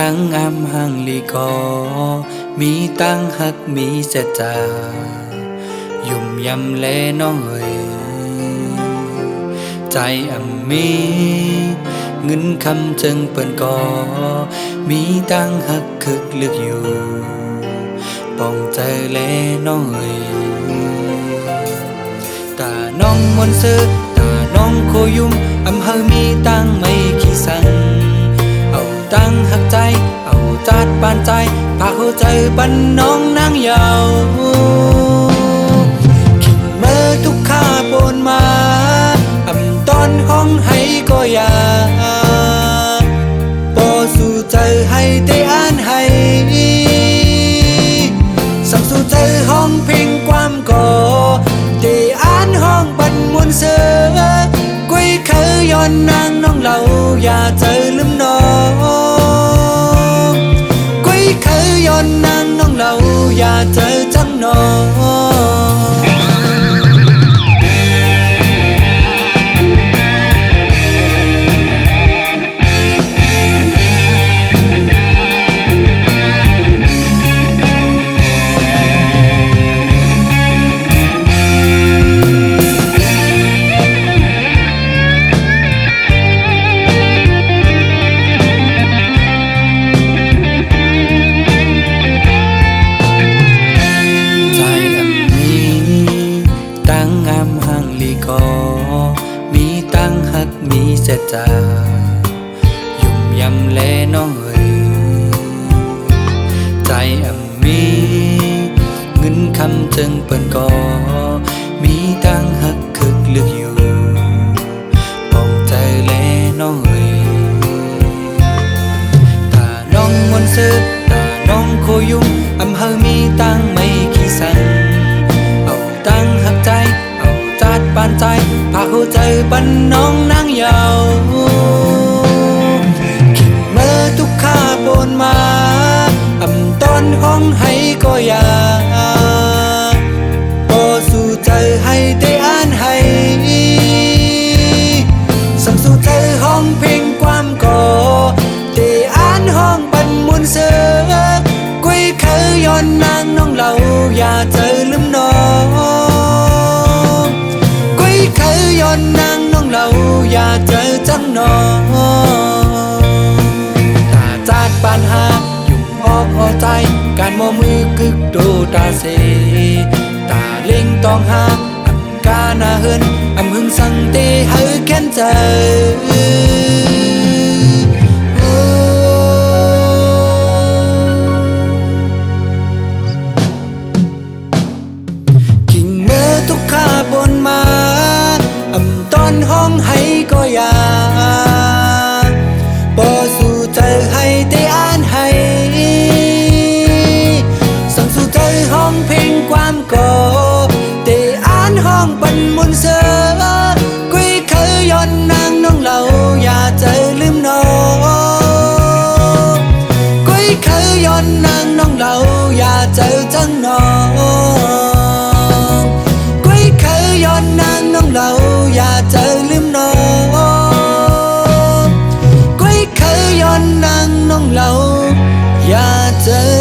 ตั้งงามหังลีกอมีตั้งหักมีเสจายุ่มยำแลน้องเอ๋ยใจมีเงินคำจึงเปิ้นกอมีตั้งหักคึกลึกอยู่ป้องใจแลน้องเอ๋ยตาน้องมนต์ซื้อตาน้องโคยุมเฮอมีตั้งไม่ขี้สังเอาตั้งหักใจเอาจัดปานใจพาเข้าใจปันน้องนางยาวขิงเมื่อทุกข้าปนมาตอนห้องให้ก็อยากปอสู่ใจให้ได้อ่านให้สังสู่ใจห้องเพ่งความก่อได้อ่านห้องบันมวนเสือกุยเคยย้อนนางน้องเราอย่าเจอลืมน้องกุยเคยย้อนนางน้องเราอย่าเจอจังน้องมีตั้งหักมีเสจายุ่มยำแลน้องเอ๋ยใจมีเงินคำจึงเปิ้นกอมีตั้งหักคึกลึกอยู่ป้องใจแลน้องเอ๋ยตาน้องมนต์ซื้อตาน้องโคยุมเฮอมีตั้งไม่ขี้สังเอาตั้งหักใจจัดปานใจพาเข้าใจปันน้องนางยาวขิงเมื่อทุกข้าปนมาตอนห้องให้ก็อยากปอสู่ใจให้ได้อ่านให้สังสู่ใจห้องเพ่งความก่อได้อ่านห้องปันมวนเสือกุยเคยย้อนนางน้องเราอย่าเจอลืมน้องเคยย้อนนางน้องเราอย่าเจอจังน้องตาจัดปานหายุ่งออกหัวใจการมอมือกึกโดตาเสตาเล็งต้องหากาหน้าเฮินหึงสังเตเฮอแค้นใจกิ่งเมื่อทุกข้าบนมาตอนห้องให้ก็อยากปอสู่ใจให้ได้อ่านให้สั่งสู่ใจห้องเพ่งความก่อได้อ่านห้องปันมนต์เสือกุยเคยย้อนนางน้องเราอย่าเจอลืมน้องกุยเคยย้อนนางน้องเราอย่าเจอจังน้องกุยเคยย้อนนางน้องเราอย่าเจอลืมน้องกุยเคยย้อนนางน้องเราอย่าเจอ